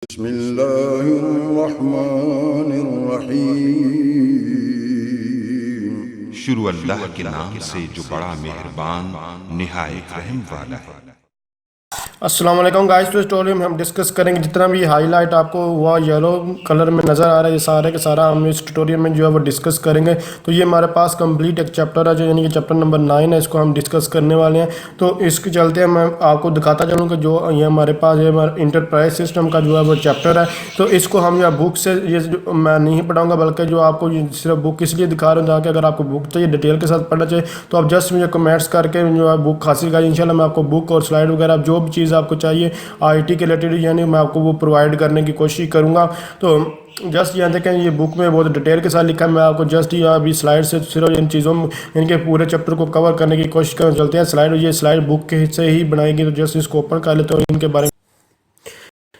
बिस्मिल्लाहिर्रहमानिर्रहीम। शुरू अल्लाह के नाम से जो बड़ा मेहरबान निहायत रहम वाला है। अस्सलाम वालेकुम गाइस। तो स्टोरी में हम डिस्कस करेंगे जितना भी हाईलाइट आपको हुआ येलो कलर में नज़र आ रहा है, ये सारे के सारा हम इस ट्यूटोरियल में जो है वो डिस्कस करेंगे। तो ये हमारे पास कंप्लीट एक चैप्टर है, जो यानी कि चैप्टर नंबर 9 है, इसको हम डिस्कस करने वाले हैं। तो इसके चलते मैं आपको दिखाता चलूँ कि जो ये हमारे पास ये हमारा इंटरप्राइज सिस्टम का जो है वो चैप्टर है। तो इसको हम या बुक से ये मैं नहीं पढ़ाऊँगा, बल्कि जो आपको सिर्फ बुक इसलिए दिखा रहा हूँ ताकि अगर आपको बुक चाहिए डिटेल के साथ पढ़ना चाहिए तो आप जस्ट मुझे कमेंट्स करके जो है बुक हासिल करें। इंशाल्लाह मैं आपको बुक और स्लाइड वगैरह जो भी चीज़ आपको चाहिए आईटी के रिलेटेड यानी मैं आपको वो प्रोवाइड करने की कोशिश करूंगा। तो जस्ट यहाँ देखें, ये बुक में बहुत डिटेल के साथ लिखा है। मैं आपको जस्ट यहाँ अभी स्लाइड से सिर्फ इन चीज़ों में इनके पूरे चैप्टर को कवर करने की कोशिश करें। चलते हैं स्लाइड, ये स्लाइड बुक के हिस्से ही बनाएगी। तो जस्ट इसको ओपन कर लेते हैं इनके बारे में।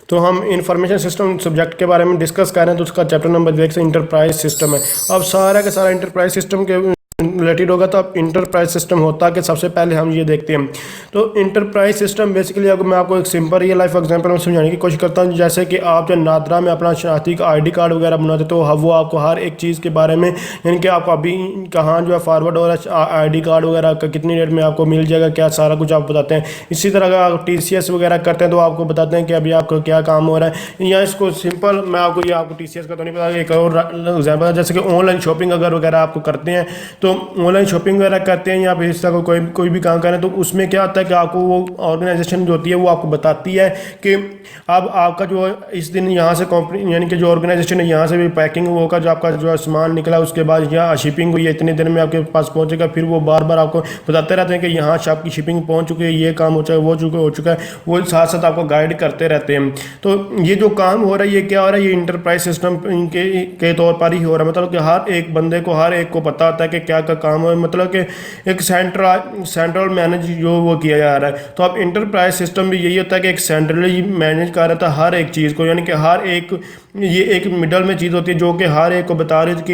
तो हम इंफॉर्मेशन सिस्टम सब्जेक्ट के बारे में डिस्कस कर रहे हैं। तो उसका चैप्टर नंबर देख से इंटरप्राइज सिस्टम है। अब सारा का सारा इंटरप्राइज सिस्टम के रिलेटेड होगा। तो अब इंटरप्राइज सिस्टम होता है कि सबसे पहले हम ये देखते हैं। तो इंटरप्राइज सिस्टम बेसिकली अगर मैं आपको एक सिंपल रियल लाइफ एग्जांपल में समझाने की कोशिश करता हूँ, जैसे कि आप जो नादरा में अपना शनाख्ती का आईडी कार्ड वगैरह बनाते तो वो आपको हर एक चीज़ के बारे में यानी कि आपको अभी कहाँ जो है फॉरवर्ड हो रहा है आईडी कार्ड वगैरह का कितनी डेट में आपको मिल जाएगा, क्या सारा कुछ आप बताते हैं। इसी तरह अगर आप TCS वगैरह करते हैं तो आपको बताते हैं कि अभी आपको क्या काम हो रहा है। या इसको सिंपल मैं आपको ये आपको TCS का तो नहीं पता, एक और एग्जाम्पल है जैसे कि ऑनलाइन शॉपिंग अगर वगैरह आपको करते हैं तो ऑनलाइन शॉपिंग वगैरह करते हैं या फिर इस तरह कोई भी काम करें तो उसमें क्या होता है कि आपको वो ऑर्गेनाइजेशन जो होती है वो आपको बताती है कि अब आपका जो इस दिन यहाँ से कंपनी यानी कि जो ऑर्गेनाइजेशन है यहाँ से भी पैकिंग होगा, जो आपका जो सामान निकला उसके बाद यहाँ शिपिंग हुई है इतने दिन में आपके पास पहुँचेगा। फिर वो बार बार आपको बताते रहते हैं कि यहाँ से आपकी शिपिंग पहुँच चुकी है, ये काम हो चुका है, वो हो चुका है, वो साथ साथ आपको गाइड करते रहते हैं। तो ये जो काम हो रहा है ये क्या हो रहा है, ये इंटरप्राइज सिस्टम के तौर पर ही हो रहा है। मतलब कि हर एक बंदे को हर एक को पता होता है कि क्या क्या काम है, मतलब कि एक सेंट्रल मैनेज जो वो किया जा रहा है। तो अब इंटरप्राइज सिस्टम भी यही होता है कि एक सेंट्रली मैनेज कर रहा था हर एक चीज़ को, यानी कि हर एक ये एक मिडल में चीज़ होती है जो कि हर एक को बता रही थी कि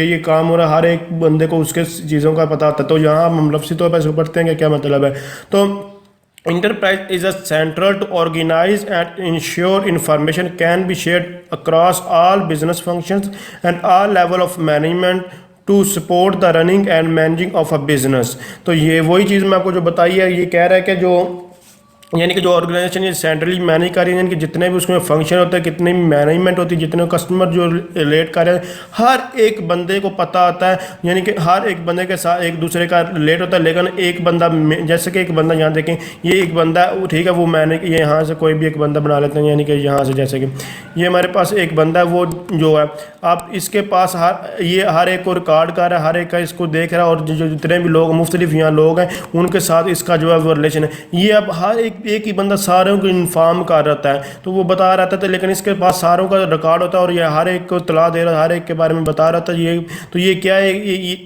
ये काम हो रहा है, हर एक बंदे को उसके चीज़ों का पता होता है। तो यहाँ हम लफ्ज़ी तौर पर पढ़ते हैं कि क्या मतलब है। तो enterprise is a central to organize and ensure information can be shared across all business functions and all level of management to support the running and managing of a business. तो ये वही चीज़ मैं आपको जो बताई है, ये कह रहा है कि जो यानी कि जो ऑर्गेनाइजेशन ये सेंट्रली मैनेज कर रही है, यानी कि जितने भी उसमें फंक्शन होते हैं, कितनी भी मैनेजमेंट होती है, जितने कस्टमर जो रिलेट कर रहे हैं, हर एक बंदे को पता होता है। यानी कि हर एक बंदे के साथ एक दूसरे का रिलेट होता है। लेकिन एक बंदा जैसे कि एक बंदा यहाँ देखें, ये एक बंदा ठीक है, वो मैंने ये यहाँ से कोई भी एक बंदा बना लेते हैं, यानी कि यहाँ से जैसे कि ये हमारे पास एक बंदा है, वो जो है आप इसके पास हर एक को रिकॉर्ड कर रहा है, हर एक का इसको देख रहा है, और जो जितने भी लोग मुख्तलिफ यहाँ लोग हैं उनके साथ इसका जो है वो रिलेशन है। ये अब हर एक ही बंदा सारों को इन्फॉर्म कर रहता है, तो वो बता रहता था, लेकिन इसके पास सारों का रिकॉर्ड होता है और ये हर एक को तला दे रहा है, हर एक के बारे में बता रहा था। ये क्या है,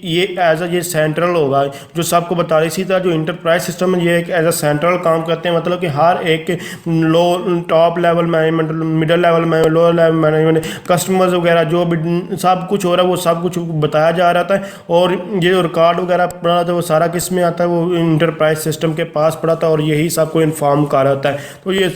ये एज ये सेंट्रल होगा जो सबको बता रही। इसी तरह जो इंटरप्राइज सिस्टम है ये एक एज अ सेंट्रल काम करते हैं, मतलब कि हर एक लो top level management, middle level management, lower level management, customers वगैरह जो भी सब कुछ हो रहा है वो सब कुछ बताया जा रहा था। और ये जो रिकॉर्ड वगैरह पड़ा था वो सारा किस में आता है, वो इंटरप्राइज सिस्टम के पास पड़ा था और यही सबको इन्फॉर्म कर रहा है। तो ये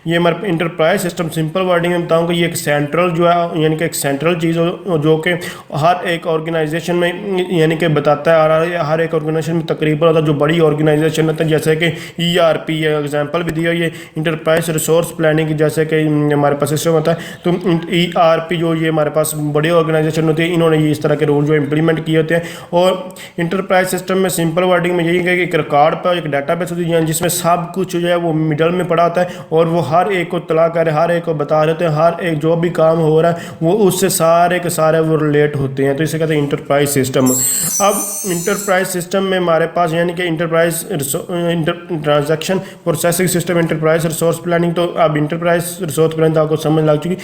ये हमारे इंटरप्राइज सिस्टम सिंपल वर्डिंग में बताऊँ कि ये एक सेंट्रल जो है यानी कि एक सेंट्रल चीज़ जो कि हर एक ऑर्गेनाइजेशन में यानी कि बताता है। और हर एक ऑर्गेनाइजेशन में तकरीबन होता है, जो बड़ी ऑर्गेनाइजेशन होता है जैसे कि ERP एग्जाम्पल भी दिया, ये इंटरप्राइज रिसोर्स प्लानिंग जैसे कि हमारे पास सिस्टम होता है। तो ERP जो ये हमारे पास बड़ी ऑर्गेनाइजेशन होती है, इन्होंने ये इस तरह के रूल जो इम्प्लीमेंट किए होते हैं। और इंटरप्राइज सिस्टम में सिंपल वर्डिंग में यही है कि एक रिकॉर्ड पर एक डाटाबेस होती है जिसमें सब कुछ जो है वो मिडल में पड़ा होता है और वो हर एक को तला कर हर एक को बता देते हैं, हर एक जो भी काम हो रहा है वो उससे सारे के सारे वो रिलेट होते हैं। तो इसे कहते हैं इंटरप्राइज सिस्टम। अब इंटरप्राइज सिस्टम में हमारे पास यानी कि enterprise transaction processing system, enterprise resource planning. तो अब इंटरप्राइज रिसोर्स प्लानिंग तो आपको समझ लग चुकी।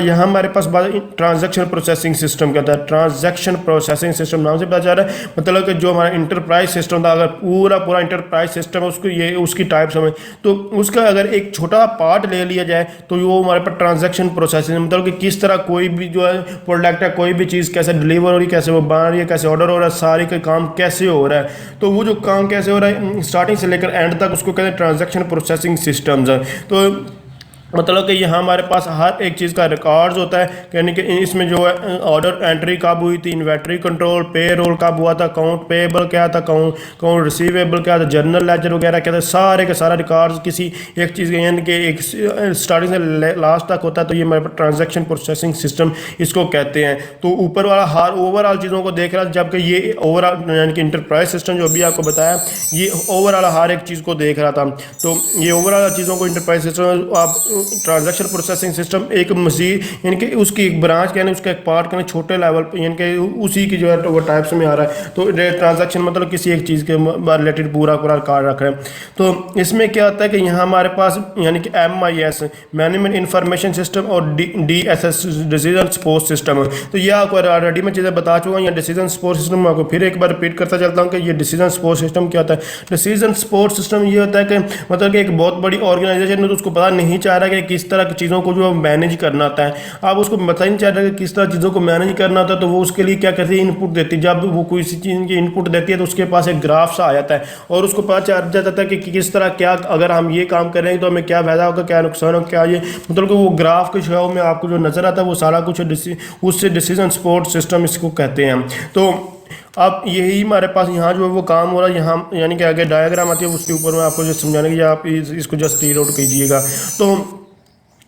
यहाँ हमारे पास बात ट्रांजैक्शन प्रोसेसिंग सिस्टम कहता है। ट्रांजैक्शन प्रोसेसिंग सिस्टम नाम से पता जा रहा है, मतलब कि जो हमारा इंटरप्राइज सिस्टम था, अगर पूरा इंटरप्राइज सिस्टम है उसको ये उसकी टाइप समझ, तो उसका अगर एक छोटा पार्ट ले लिया जाए तो वो हमारे पास ट्रांजैक्शन प्रोसेसिंग, मतलब कि किस तरह कोई भी जो है प्रोडक्ट है, कोई भी चीज़ कैसे डिलीवर हो रही है, कैसे वो बन रही है, कैसे ऑर्डर हो रहा है, सारे का काम कैसे हो रहा है। तो वो जो काम कैसे हो रहा है स्टार्टिंग से लेकर एंड तक उसको कहते हैं ट्रांजैक्शन प्रोसेसिंग सिस्टम्स है। तो मतलब कि यहाँ हमारे पास हर एक चीज़ का रिकॉर्ड्स होता है, यानी कि इसमें जो है ऑर्डर एंट्री कब हुई थी, इन्वेंट्री कंट्रोल, पे रोल कब हुआ था, अकाउंट पेएबल क्या था, अकाउंट रिसीवेबल क्या था, जर्नल लेजर वगैरह क्या था, सारे के सारा रिकॉर्ड्स किसी एक चीज़ के, यानी कि एक स्टार्टिंग से लास्ट तक होता है। तो ये हमारे पास ट्रांजैक्शन प्रोसेसिंग सिस्टम इसको कहते हैं। तो ऊपर वाला हर ओवरऑल चीज़ों को देख रहा है, जबकि ये ओवरऑल यानी कि इंटरप्राइज सिस्टम जो अभी आपको बताया, ये ओवरऑल हर एक चीज़ को देख रहा था। तो ये ओवरऑल चीज़ों को इंटरप्राइज सिस्टम आप ट्रांजैक्शन प्रोसेसिंग सिस्टम एक मजीद यानी कि उसकी एक ब्रांच यानी उसका एक पार्ट यानी छोटे लेवल पे यानी कि उसी की जो है वो टाइप्स में आ रहा है। तो ट्रांजैक्शन मतलब किसी एक चीज़ के रिलेटेड पूरा पूरा कार्ड रख रहे हैं। तो इसमें क्या होता है कि यहाँ हमारे पास यानी कि MIS मैनेजमेंट इंफॉर्मेशन सिस्टम और DSS डिसीजन सपोर्ट सिस्टम। तो ये आपको ऑलरेडी मैं चीज़ें बता चुका हूँ। या डिसीजन सपोर्ट सिस्टम मैं आपको फिर एक बार रिपीट करता चलता हूँ कि ये डिसीजन सपोर्ट सिस्टम क्या होता है। डिसीजन सपोर्ट सिस्टम ये होता है कि मतलब कि एक बहुत बड़ी ऑर्गेनाइजेशन है तो उसको पता नहीं चाह रहा कि किस तरह की चीज़ों को जो मैनेज करना होता है। आप उसको पता नहीं चाह रहा कि किस तरह चीज़ों को मैनेज करना होता है, तो वो उसके लिए क्या कहते हैं इनपुट देती है। जब वो कोई सी चीज़ की इनपुट देती है तो उसके पास एक ग्राफ सा आ जाता है और उसको पता चल जाता है कि किस तरह क्या अगर हम ये काम करेंगे तो हमें क्या फायदा होगा, क्या नुकसान होगा, क्या ये मतलब कि वो ग्राफ के शो में आपको जो नज़र आता है वो सारा कुछ उससे डिसीजन सपोर्ट सिस्टम इसको कहते हैं। तो अब यही हमारे पास यहाँ जो है वो काम हो रहा है। यहाँ यानी कि आगे डायग्राम आती है उसके ऊपर मैं आपको जो समझाने की आप इसको जस्ट रीड आउट कीजिएगा। तो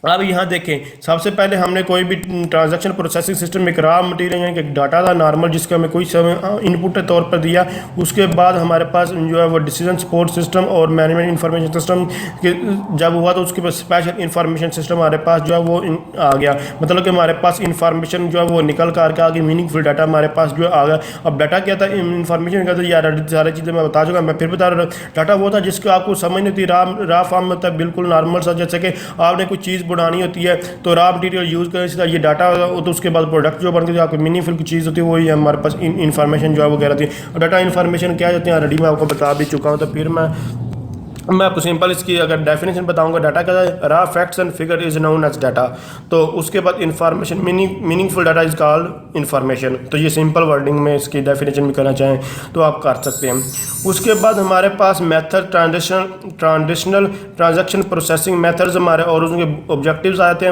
अब यहाँ देखें, सबसे पहले हमने कोई भी ट्रांजैक्शन प्रोसेसिंग सिस्टम में एक रॉ मटेरियल यानी कि डाटा था नॉर्मल जिसका हमें कोई समय इनपुट के तौर पर दिया। उसके बाद हमारे पास जो है वो डिसीजन सपोर्ट सिस्टम और मैनेजमेंट इंफॉर्मेशन सिस्टम के जब हुआ तो उसके पास स्पेशल इंफॉर्मेशन सिस्टम हमारे पास जो है वो आ गया। मतलब कि हमारे पास इंफॉर्मेशन जो है वो निकल कर के आगे मीनिंगफुल डाटा हमारे पास जो आ गया। अब डाटा क्या था, इंफॉर्मेशन क्या था, यार सारी चीज़ें मैं बता चुका। मैं फिर बता रहा हूँ, डाटा वो था जिसको आपको समझ नहीं होती, रॉ फॉर्म में होता है बिल्कुल नॉर्मल सा। जैसे कि आपने कोई चीज़ बनानी होती है तो रॉ मटेरियल यूज़ करें सीधा ये डाटा तो उसके बाद प्रोडक्ट जो बनती है आपको मीनिंगफुल की चीज़ होती है वही हमारे पास इन्फॉर्मेशन जो है वो कह रही है। डाटा इन्फॉर्मेशन क्या होती है ऑलरेडी मैं आपको बता भी चुका हूँ। तो फिर मैं आपको सिंपल इसकी अगर डेफिनेशन बताऊंगा, डाटा क्या है, raw facts and figure is known as data. तो उसके बाद information meaningful data is called information. तो ये सिंपल वर्डिंग में इसकी डेफिनेशन भी करना चाहें तो आप कर सकते हैं। उसके बाद हमारे पास method transitional transaction processing methods हमारे और उसके ऑब्जेक्टिव्स आते हैं।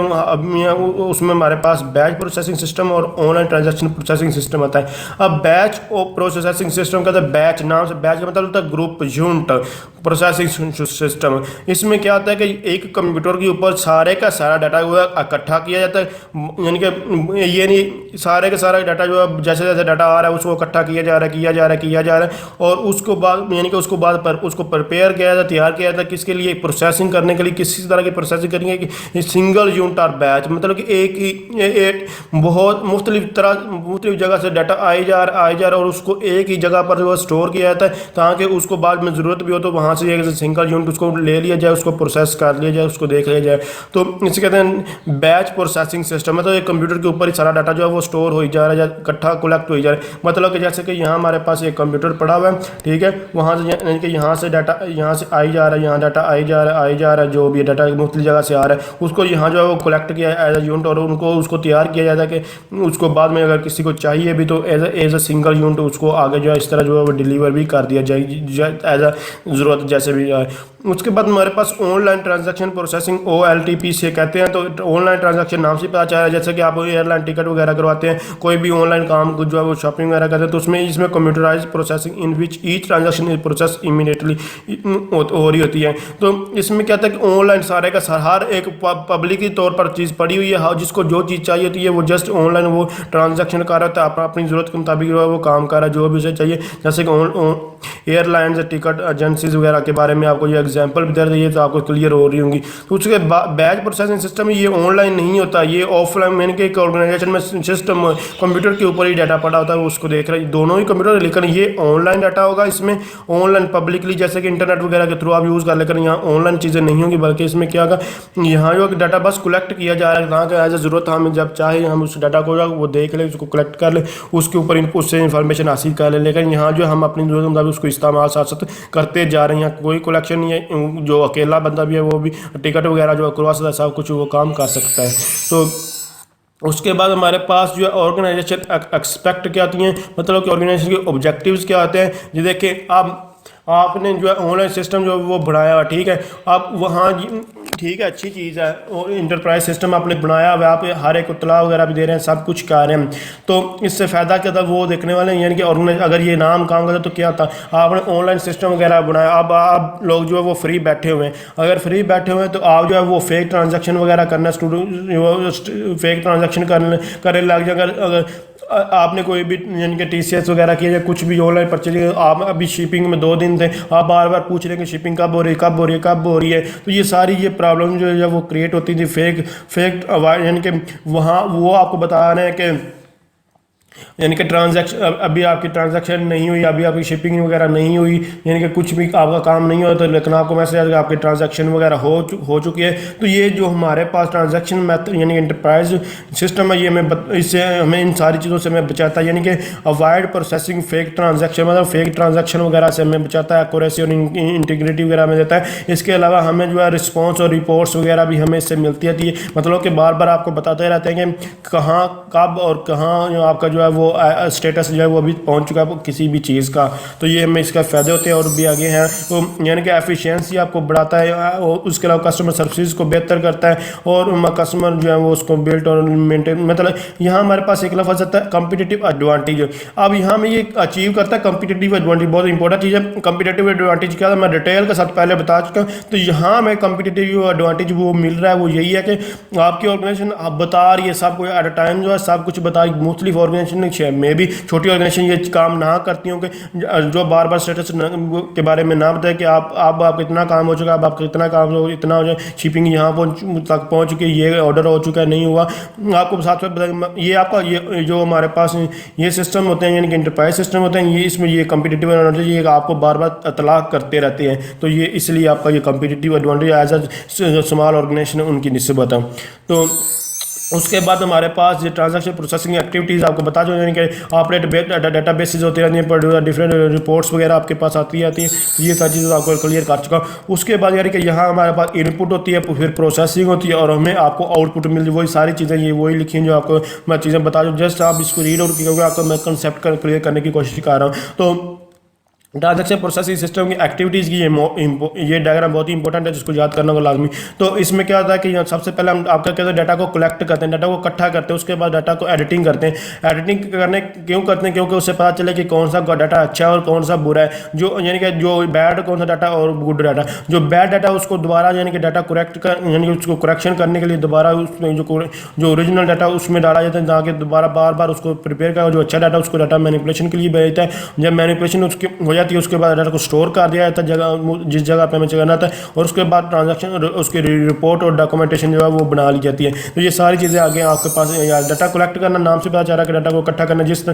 उसमें हमारे पास बैच प्रोसेसिंग सिस्टम और ऑनलाइन ट्रांजैक्शन प्रोसेसिंग सिस्टम आता है। अब बैच प्रोसेसिंग सिस्टम का बैच नाम से बैच का मतलब होता है ग्रुप यूनिट प्रोसेसिंग सिस्टम। इसमें क्या होता है कि एक कंप्यूटर के ऊपर सारे का सारा डाटा जो है इकट्ठा किया जाता है। यानी कि ये नहीं सारे का सारा डाटा जो है जैसे जैसे डाटा आ रहा है उसको इकट्ठा किया जा रहा है और उसको बाद यानी कि उसको बाद पर उसको प्रिपेयर किया जाता है, तैयार किया जाता है किसके लिए, प्रोसेसिंग करने के लिए। किसी तरह की प्रोसेसिंग करेंगे कि सिंगल यूनिट और बैच मतलब कि एक ही बहुत मुख्तलिफ जगह से डाटा आई जा रहा है और उसको एक ही जगह पर जो स्टोर किया जाता है ताकि उसको बाद में ज़रूरत भी हो तो वहाँ से एक सिंगल यूनिट उसको ले लिया जाए, उसको प्रोसेस कर लिया जाए, उसको देख लिया जाए। तो इसे कहते हैं बैच प्रोसेसिंग सिस्टम। मतलब एक कंप्यूटर के ऊपर ही सारा डाटा जो है वो स्टोर हो जा रहा है, इकट्ठा कलेक्ट हो जा रहा है। मतलब कि जैसे कि यहाँ हमारे पास एक कंप्यूटर पड़ा हुआ है, ठीक है, वहाँ से यानी कि यहाँ से डाटा यहाँ से आई जा रहा है, यहाँ डाटा आई जा रहा है जो भी डाटा मुख्तलिफ जगह से आ रहा है उसको यहाँ जो है वो कलेक्ट किया एज ए यूनिट और उनको उसको तैयार किया जाता है कि उसको बाद में अगर किसी को चाहिए भी तो एज ए सिंगल यूनिट उसको आगे जो है इस तरह जो है वो डिलीवर भी कर दिया जाए एज अ ज़रूरत जैसे भी आए। उसके बाद हमारे पास ऑनलाइन ट्रांजैक्शन प्रोसेसिंग OLTP से कहते हैं। तो ऑनलाइन ट्रांजैक्शन नाम से पता चला है, जैसे कि आप एयरलाइन टिकट वगैरह करवाते हैं, कोई भी ऑनलाइन काम जो है वो शॉपिंग वगैरह करते हैं तो उसमें इसमें computerise processing in which each transaction is process immediately हो रही होती है। तो इसमें क्या था कि ऑनलाइन सारे का हर एक पब्लिक के तौर पर चीज़ पड़ी हुई है, जिसको जो चीज़ चाहिए होती है वो जस्ट ऑनलाइन वो ट्रांजैक्शन कर रहा होता है, अपनी ज़रूरत के मुताबिक वो काम कर रहा है जो भी उसे चाहिए। जैसे कि एयरलाइंस टिकट एजेंसीज वगैरह के बारे में आपको ये एग्जांपल भी दे रही है तो आपको क्लियर हो रही होंगी। तो उसके बैच प्रोसेसिंग सिस्टम ये ऑनलाइन नहीं होता, ये ऑफलाइन यानी कि एक ऑर्गेनाइजेशन में सिस्टम कंप्यूटर के ऊपर ही डाटा पड़ा होता है उसको देख रहे हैं दोनों ही कंप्यूटर, लेकिन ये ऑनलाइन डाटा होगा। इसमें ऑनलाइन पब्लिकली जैसे कि इंटरनेट वगैरह के थ्रू आप यूज़ कर, लेकिन यहाँ ऑनलाइन चीज़ें नहीं होंगी बल्कि इसमें क्या होगा यहाँ जो डाटा बस कलेक्ट किया जा रहा है जहाँ का एज ए ज़रूरत हम जब चाहे हम उस डाटा को वो देख लें, उसको कलेक्ट कर लें, उसके ऊपर उससे इंफॉर्मेशन हासिल कर लें। लेकिन यहाँ जो हम अपनी ज़रूरत मुताबिक उसको इस्तेमाल साथ साथ करते जा रहे हैं, कोई कलेक्शन नहीं है, जो अकेला बंदा भी है वो भी टिकट वगैरह जो करवा सकता है, सब कुछ वो काम कर सकता है। तो उसके बाद हमारे पास जो है ऑर्गेनाइजेशन एक्सपेक्ट क्या आती हैं, मतलब कि ऑर्गेनाइजेशन के ऑब्जेक्टिव्स क्या आते हैं। जी देखिए, आपने जो है ऑनलाइन सिस्टम जो वो बढ़ाया, ठीक है, आप वहाँ ठीक है, अच्छी चीज़ है और इंटरप्राइज सिस्टम आपने बनाया हुआ है, आप हर एक इतला वगैरह भी दे रहे हैं, सब कुछ कर रहे हैं, तो इससे फ़ायदा क्या था वो देखने वाले हैं, यानी कि ऑर्गेनाइज अगर ये नाम काम करता तो क्या था, आपने ऑनलाइन सिस्टम वगैरह बनाया, अब आप लोग जो है वो फ्री बैठे हुए हैं, अगर फ्री बैठे हुए हैं तो आप जो है वो फेक ट्रांजेक्शन वगैरह करना फेक ट्रांजेक्शन करने लग जाए। अगर आपने कोई भी यानी कि TCS वगैरह किया या कुछ भी ऑनलाइन परचेज, आप अभी शिपिंग में 2 दिन थे, आप बार बार पूछ रहे हैं कि शिपिंग कब हो रही है, कब हो रही है, कब हो रही है, तो ये सारी ये प्रॉब्लम जो है वो क्रिएट होती थी फेक फेक यानी कि वहाँ वो आपको बता रहे हैं कि यानी कि ट्रांजैक्शन अभी आपकी ट्रांजैक्शन नहीं हुई, अभी आपकी शिपिंग वगैरह नहीं हुई, यानी कि कुछ भी आपका काम नहीं हुआ, तो लेकिन आपको मैसेज आएगा आपकी ट्रांजैक्शन वगैरह हो चुकी है। तो ये जो हमारे पास ट्रांजैक्शन मेथड यानी इंटरप्राइज सिस्टम है, ये इससे हमें इन सारी चीज़ों से हमें बचाता है, यानी कि अवॉइड प्रोसेसिंग फेक ट्रांजैक्शन, मतलब फेक ट्रांजैक्शन वगैरह से हमें बचाता है, एक्यूरेसी और इंटीग्रिटी वगैरह में देता है। इसके अलावा हमें जो है रिस्पॉन्स और रिपोर्ट्स वगैरह भी हमें इससे मिलती रहती है, मतलब कि बार बार आपको बताते रहते हैं कि कहाँ कब और कहाँ जो आपका जो है वो स्टेटस जो है वो अभी पहुंच चुका है किसी भी चीज़ का, तो ये हमें इसका फ़ायदे होते हैं और भी आगे हैं। तो यानी कि एफिशिएंसी आपको बढ़ाता है और उसके अलावा कस्टमर सर्विस को बेहतर करता है और कस्टमर जो है वो उसको बिल्ड और मेंटेन, मतलब यहाँ हमारे पास एक लफ्ज़ आता है कम्पिटिटिव एडवांटेज। अब यहाँ में ये अचीव करता है कम्पिटिटिव एडवांटेज, बहुत इंपॉर्टेंट चीज़ है। कम्पिटिटिव एडवांटेज क्या था मैं डिटेल के साथ पहले बता चुका हूँ, तो यहाँ हमें कम्पिटिटिव एडवांटेज वो मिल रहा है, वो यही है कि आपकी ऑर्गेनाइजेशन आप बता रही है सब कुछ एट अ टाइम जो है सब कुछ बता रही, मुख्तलिफ ऑर्गेनाइजेशन में भी छोटी ऑर्गेनाइजेशन ये काम ना करती हों कि जो बार बार स्टेटस के बारे में ना बताए कि आप कितना काम हो चुका है, अब आपका कितना काम हो इतना हो जाए, शिपिंग यहाँ तक पहुँच चुकी है, ये ऑर्डर हो चुका है नहीं हुआ, आपको साथ में बताए। ये आपका ये जो हमारे पास ये सिस्टम होते हैं यानी कि इंटरप्राइज सिस्टम होते हैं, ये इसमें ये कम्पिटिटिव एडवांटेज ये आपको बार बार इतला करते रहते हैं, तो ये इसलिए आपका ये competitive advantage as a small organisation उनकी निस्बत है। तो उसके बाद हमारे पास ये ट्रांजैक्शन प्रोसेसिंग एक्टिविटीज़ आपको बता दो, यानी कि ऑपरेट डाटा बेसिस होती रहती हैं पर डिफरेंट रिपोर्ट्स वगैरह आपके पास आती रहती हैं, तो ये सारी चीज़ें आपको क्लियर कर चुका हूँ। उसके बाद यानी कि यहाँ हमारे पास इनपुट होती है, फिर प्रोसेसिंग होती है और हमें आपको आउटपुट मिलती है, वही सारी चीज़ें ये वही लिखी हैं जो आपको मैं चीज़ें बता दूँ, जस्ट आप इसको रीड आउट क्योंकि आपको मैं कंसेप्ट क्लियर करने की कोशिश कर रहा हूँ। तो ट्रांजैक्शन प्रोसेसिंग सिस्टम की एक्टिविटीज़ की ये डायग्राम बहुत ही इंपॉर्टेंट है जिसको याद करना को लाजमी। तो इसमें क्या होता है कि सबसे पहले हम आपका कहते हैं डाटा को कलेक्ट करते हैं, डाटा को इकट्ठा करते हैं, उसके बाद डाटा को एडिटिंग करते हैं। एडिटिंग करने क्यों करते हैं, क्योंकि उससे पता चले कि कौन सा डाटा अच्छा है और कौन सा बुरा है, जो यानी कि जो बैड कौन सा डाटा और गुड डाटा, जो बैड डाटा उसको दोबारा यानी कि डाटा करेक्ट कर यानी कि उसको करेक्शन करने के लिए दोबारा उसमें जो ओरिजिनल डाटा उसमें डाला जाता है, ताकि दोबारा बार बार उसको प्रिपेयर करा, जो अच्छा डाटा उसको डाटा मैनिपुलेशन के लिए भेजता है। जब मैनिपुलेशन उसकी हो जाती है उसके बाद डाटा को स्टोर कर दिया जाता है जगह जिस जगह पे हमें करना था, और उसके बाद ट्रांजैक्शन उसकी रिपोर्ट और डॉक्यूमेंटेशन जो है वो बना ली जाती है। तो ये सारी चीज़ें आगे आपके पास डाटा कलेक्ट करना, नाम से पता चल रहा है कि डाटा को इकट्ठा करना, जिस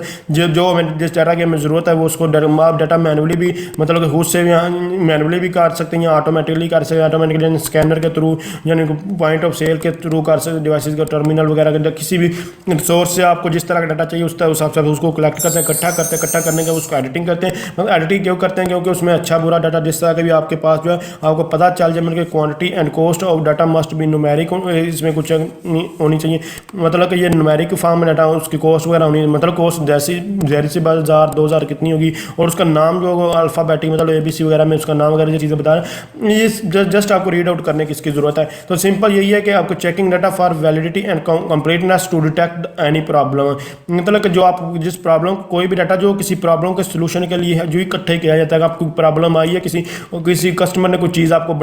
डाटा की हमें ज़रूरत है वो उसको आप डाटा मैनुअली भी मतलब कि खुद से मैनुअली भी कर सकते हैं या ऑटोमेटिकली कर सकते हैं, ऑटोमेटिकली स्कैनर के थ्रू यानी पॉइंट ऑफ सेल के थ्रू कर सकते, डिवाइसेज का टर्मिनल वगैरह के किसी भी सोर्स से आपको जिस तरह का डाटा चाहिए उस हिसाब से उसको कलेक्ट करते हैं, इकट्ठा करने के उसको एडिटिंग करते हैं। मतलब एडिटिंग क्यों करते हैं, क्योंकि उसमें अच्छा बुरा डाटा जिस तरह का भी आपके पास जो है आपको पता चल जाए, मतलब quantity and cost of data must be numeric, इसमें कुछ होनी चाहिए, मतलब कि ये न्यूमेरिक फॉर्म में डाटा उसकी कॉस्ट वगैरह होनी, मतलब कॉस्ट जैसी सी 1000 कितनी होगी, और उसका नाम जो अल्फ़ाबेटिक मतलब ABC वगैरह में उसका नाम वगैरह ये चीज़ें बता रहे हैं, ये जस्ट आपको रीड आउट करने की इसकी ज़रूरत है। तो सिंपल यही है कि आपको checking data for validity and completeness to detect any problem, मतलब कि जो आप जिस प्रॉब्लम कोई भी डाटा जो किसी प्रॉब्लम के सोल्यूशन के लिए है जो इकट्ठे किया जाता है, आपको प्रॉब्लम आई है किसी कस्टमर ने कोई चीज़ आपको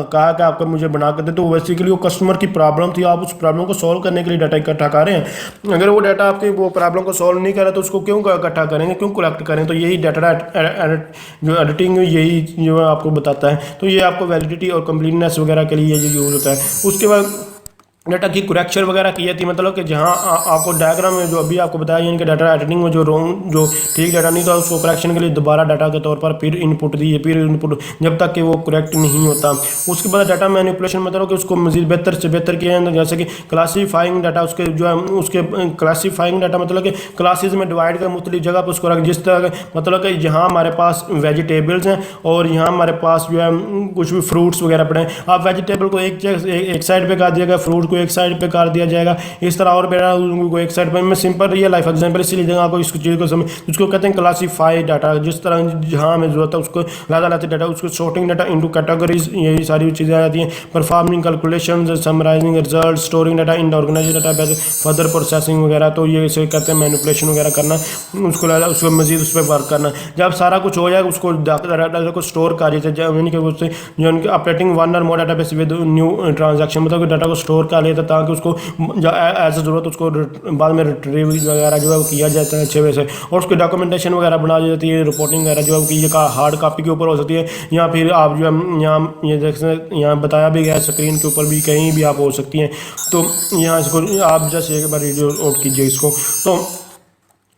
कहा कि आपको मुझे बना कर दे, तो बेसिकली वो कस्टमर की प्रॉब्लम थी, आप उस प्रॉब्लम को सॉल्व करने के लिए डाटा इकट्ठा कर रहे हैं। अगर वो डाटा आपकी वो प्रॉब्लम को सॉल्व नहीं करे तो उसको क्यों इकट्ठा करेंगे, क्यों कलेक्ट करें, तो यही डाटा जो एडिटिंग यही जो आपको बताता है। तो ये आपको वैलिडिटी और कंप्लीटनेस वगैरह के लिए ये यूज़ होता है। उसके बाद डाटा की करेक्शन वगैरह की जाती है, मतलब कि जहाँ आपको डायग्राम में जो अभी आपको बताया यानी कि डाटा एडिटिंग में जो ठीक डाटा नहीं था उसको करेक्शन के लिए दोबारा डाटा के तौर पर फिर इनपुट दिए, फिर इनपुट जब तक कि वो करेक्ट नहीं होता। उसके बाद डाटा मैनिपुलेशन मतलब कि उसको मज़ीद बेहतर से बेहतर किया जाता है, जैसे कि क्लासीफाइंग डाटा उसके जो है उसके क्लासीफाइंग डाटा मतलब कि क्लासेज में डिवाइड कर मुख्तलिफ जगह पर उसको रख, जिस तरह मतलब कि यहाँ हमारे पास वेजिटेबल्स हैं और यहाँ हमारे पास जो है कुछ भी फ्रूट्स वगैरह पड़े हैं, आप वेजिटेबल को एक साइड पर कर दिएगा, फ्रूट उसको एक साइड पे कर दिया जाएगा, इस तरह और बेटा उनको एक साइड पे। मैं सिंपल रियल लाइफ एग्जांपल इसलिए दूंगा आपको इस चीज़ को समझ, उसको कहते हैं क्लासीफाई डाटा, जिस तरह जहाँ हमें जरूरत है उसको लाते डाटा, उसको सॉर्टिंग डाटा इनटू कैटेगरीज, यही सारी चीज़ें आ जाती हैं। Performing calculations, summarising result, storing data in organise data, further processing वगैरह, तो ये इसे कहते हैं मैनिपुलेशन वगैरह करना, उसको मजीद उस पर वर्क करना। जब सारा कुछ हो जाए उसको डाटा को स्टोर कर लेते हैं, यानी कि उससे जो उनके ऑपरेटिंग वन और मोर डाटाबेस विद न्यू ट्रांजैक्शन, मतलब डाटा को स्टोर कर लेता है ताकि उसको एज ज़रूरत उसको बाद में रिट्रीव वगैरह जो है वो किया जाता है अच्छे वैसे, और उसकी डॉक्यूमेंटेशन वगैरह बना दी जाती है, रिपोर्टिंग वगैरह जो है कि ये का हार्ड कॉपी के ऊपर हो सकती है, या फिर आप जो है यहाँ ये देख सकते यहाँ बताया भी गया स्क्रीन के ऊपर भी कहीं भी आप हो सकती हैं। तो यहाँ इसको आप जस्ट एक बार रीड आउट कीजिए इसको। तो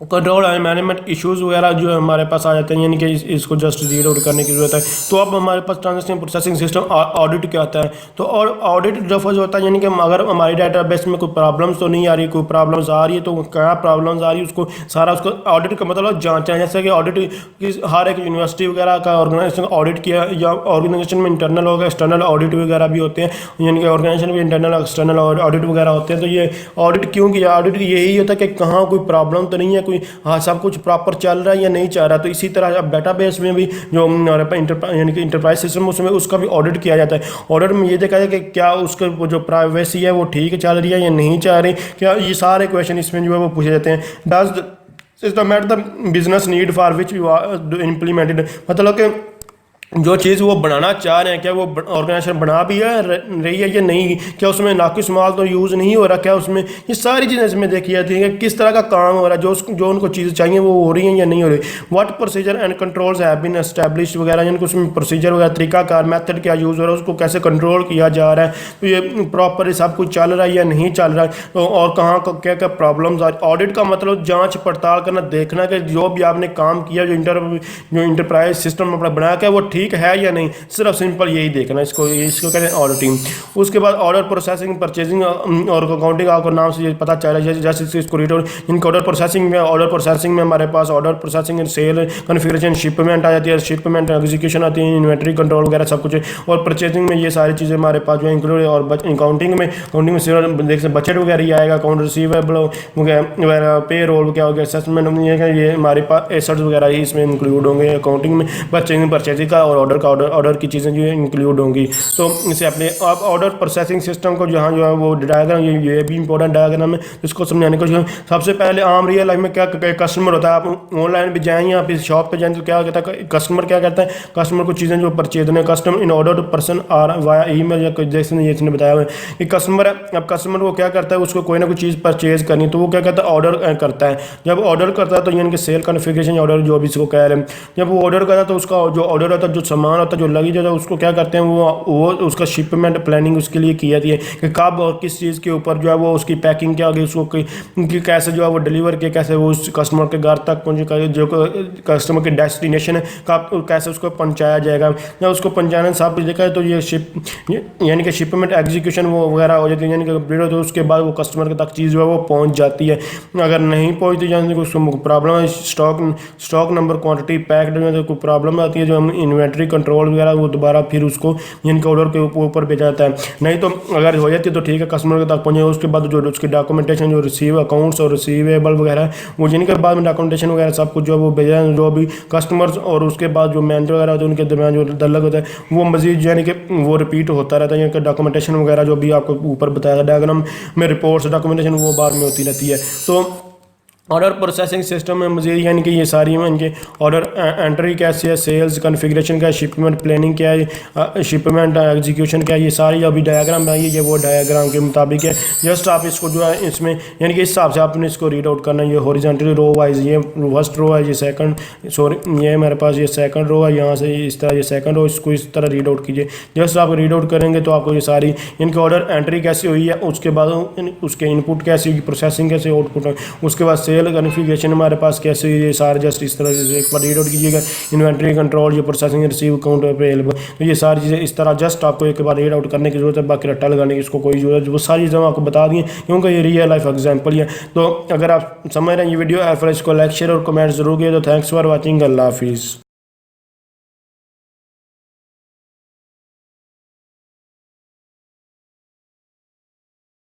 कंट्रोल एंड मैनेजमेंट इश्यूज वगैरह जो हमारे पास आ जाते हैं, यानी कि इसको जस्ट रीड आउट करने की जरूरत है। तो अब हमारे पास ट्रांजैक्शन प्रोसेसिंग सिस्टम ऑडिट क्या आता है, तो और ऑडिट जब होता है यानी कि अगर हमारी डाटाबेस में कोई प्रॉब्लम्स तो नहीं आ रही, कोई प्रॉब्लम्स आ रही है तो क्या प्रॉब्लम्स आ रही है उसको सारा उसको ऑडिट का मतलब जांचना। जैसे कि ऑडिट की हर एक यूनिवर्सिटी वगैरह का ऑर्गेनाइजेशन ऑडिट किया, या ऑर्गेनाइजेशन में इंटरनल होगा एक्सटर्नल ऑडिट वगैरह भी होते हैं, यानी कि ऑर्गेनाइजेशन में इंटरनल एक्सटर्नल ऑडिट वगैरह होते हैं। तो ये ऑडिट क्यों किया, ऑडिट यही होता है कि कहाँ कोई प्रॉब्लम तो नहीं है, कोई हाँ सब कुछ प्रॉपर चल रहा है या नहीं चल रहा। तो इसी तरह अब डाटाबेस में भी जो यानी कि इंटरप्राइज सिस्टम उसमें उसका भी ऑडिट किया जाता है। ऑडिट में ये देखा जाए कि क्या उसका जो प्राइवेसी है वो ठीक चल रही है या नहीं चल रही, क्या ये सारे क्वेश्चन इसमें जो है वो पूछे जाते हैं। Does system meet the business need for which you are implemented, मतलब कि जो चीज़ वो बनाना चाह रहे हैं क्या वो ऑर्गेनाइजेशन बना भी है रही है या नहीं, क्या उसमें नाकिस माल तो यूज़ नहीं हो रहा, क्या उसमें ये सारी चीज़ें इसमें देखी जाती हैं कि किस तरह का काम हो रहा है, जो उनको चीज़ें चाहिए वो हो रही हैं या नहीं हो रही। What procedure and controls have been established वगैरह, यानी कि उसमें प्रोसीजर वगैरह तरीकाकार मेथड क्या यूज़ हो रहा है, उसको कैसे कंट्रोल किया जा रहा है, तो ये प्रॉपर सब कुछ चल रहा है या नहीं चल रहा है, तो और कहाँ क्या क्या प्रॉब्लम्स आ। ऑडिट का मतलब जाँच पड़ताल करना, देखना कि जो भी आपने काम किया जो इंटरप्राइज सिस्टम अपना बनाया क्या वो ठीक है या नहीं, सिर्फ सिंपल यही देखना, इसको कहते हैं ऑडिटिंग। उसके बाद ऑर्डर प्रोसेसिंग, परचेजिंग और अकाउंटिंग, आपको नाम से ये पता चल रहा है जैसे इसको रीड आउट। इनका ऑर्डर प्रोसेसिंग में हमारे पास order processing, sale, configuration, shipment आ जाती है, शिपमेंट एग्जीक्यूशन आती है, इन्वेंटरी कंट्रोल वगैरह सब कुछ है। और परचेजिंग में ये सारी चीज़ें हमारे पास जो है इंक्लूड है। और अकाउंटिंग में देख सकते बजट वगैरह ही आएगा, अकाउंट रिसीवेबल वगैरह, पे रोल क्या हो गया, असेसमेंट, ये हमारे पास एसेट्स वगैरह ही इसमें इंक्लूड होंगे अकाउंटिंग में। परचेजिंग का और ऑर्डर की चीज़ें जो है इंक्लूड होंगी। तो इसे अपने आप ऑर्डर प्रोसेसिंग सिस्टम को जहाँ जो है वो डायग्राम, ये भी इंपॉर्टेंट डायग्राम है, इसको समझाने को सबसे पहले आम रियल लाइफ में क्या कस्टमर होता है, आप ऑनलाइन भी जाएँ या फिर शॉप पे जाएँ तो क्या कहता है कस्टमर, क्या करता है कस्टमर को चीज़ें जो परचेज करने, customer in order to person or via email, या जैसे ये इसने बताया हुआ है कि कस्टमर है, अब कस्टमर को क्या करता है उसको कोई ना कोई चीज़ परचेज करनी, तो वो क्या करता है ऑर्डर करता है। जब ऑर्डर करता है तो यानी कि सेल कन्फिगरेशन ऑर्डर जो भी इसको कह रहे हैं, जब वो ऑर्डर करता है तो उसका जो ऑर्डर होता है, जो सामान होता है, जो लगी जाता है, उसको क्या करते हैं वो उसका शिपमेंट प्लानिंग उसके लिए की जाती है कि कब और किस चीज़ के ऊपर जो है वो उसकी पैकिंग क्या होगी, उसको कैसे जो है वो डिलीवर किया, कैसे वो उस कस्टमर के घर तक पहुँचे, जो कस्टमर की डेस्टिनेशन है कब कैसे उसको पहुँचाया जाएगा, या उसको पहुँचाना सब कुछ देखा है। तो ये यानी कि शिपमेंट एग्जीक्यूशन वो वगैरह हो जाती है, यानी कि तो उसके बाद वो कस्टमर के तक चीज़ जो है वो पहुँच जाती है। अगर नहीं पहुँचती यानी कि उसको प्रॉब्लम है, स्टॉक नंबर, क्वान्टिटी, पैक्ड में कोई प्रॉब्लम आती है, जो हम इन्वेंट्री कंट्रोल वगैरह वो दोबारा फिर उसको इनके ऑर्डर के ऊपर भेजा जाता है। नहीं तो अगर हो जाती है तो ठीक है कस्टमर के तक पहुँचे, उसके बाद जो उसकी डॉक्यूमेंटेशन, जो रिसीव अकाउंट्स और रिसीवेबल वगैरह वो जिनके बाद में डॉक्यूमेंटेशन वगैरह सब कुछ जो वो भेजा है, जो भी कस्टमर्स और उसके बाद जो मैनेजर वगैरह होते हैं उनके दरमियान जो तल्लक होता है वो मजीद यानी कि वो रिपीट होता रहता है, यानी कि डॉक्यूमेंटेशन वगैरह जो भी आपको ऊपर बताया डायग्राम में रिपोर्ट्स डॉक्यूमेंटेशन वो बाद में होती रहती है। तो ऑर्डर प्रोसेसिंग सिस्टम में मज़ीद यानी कि ये सारी में इनके ऑर्डर एंट्री कैसे है, सेल्स कन्फिग्रेशन क्या है, शिपमेंट प्लानिंग क्या है, शिपमेंट एग्जीक्यूशन क्या है, ये सारी अभी डायग्राम बनाइए, ये वो डायग्राम के मुताबिक है। जस्ट आप इसको जो है इसमें यानी कि इस हिसाब से आपने इसको रीड आउट करना है। ये हॉरिजॉन्टली रो वाइज ये फर्स्ट रो है, ये सेकंड ये मेरे पास ये सेकंड रो है, यहाँ से इस तरह ये सेकंड रो, इसको इस तरह रीड आउट कीजिए। जस्ट आप रीड आउट करेंगे तो आपको ये सारी इनकी ऑर्डर एंट्री कैसी हुई है, उसके बाद उसके इनपुट कैसी हुई, प्रोसेसिंग कैसे, आउटपुट है, उसके बाद सेल कन्फिगरेशन हमारे पास कैसे, ये सारे जस्ट इस तरह से एक बार रीड आउट कीजिएगा। इन्वेंटरी कंट्रोल, जो प्रोसेसिंग, रिसीव, अकाउंट अवेलेबल, तो ये सारी चीज़ें इस तरह जस्ट आपको एक बार रीड आउट करने की जरूरत है, बाकी रट्टा लगाने की इसको कोई जरूरत, वो सारी चीज़ें आपको बता दी क्योंकि ये रियल लाइफ एग्जाम्पल है। तो अगर आप समझ रहे हैं ये वीडियो, फिर इसको लाइक, शेयर और कमेंट जरूर किए। तो थैंक्स फॉर वॉचिंग, अल्लाह हाफिज़।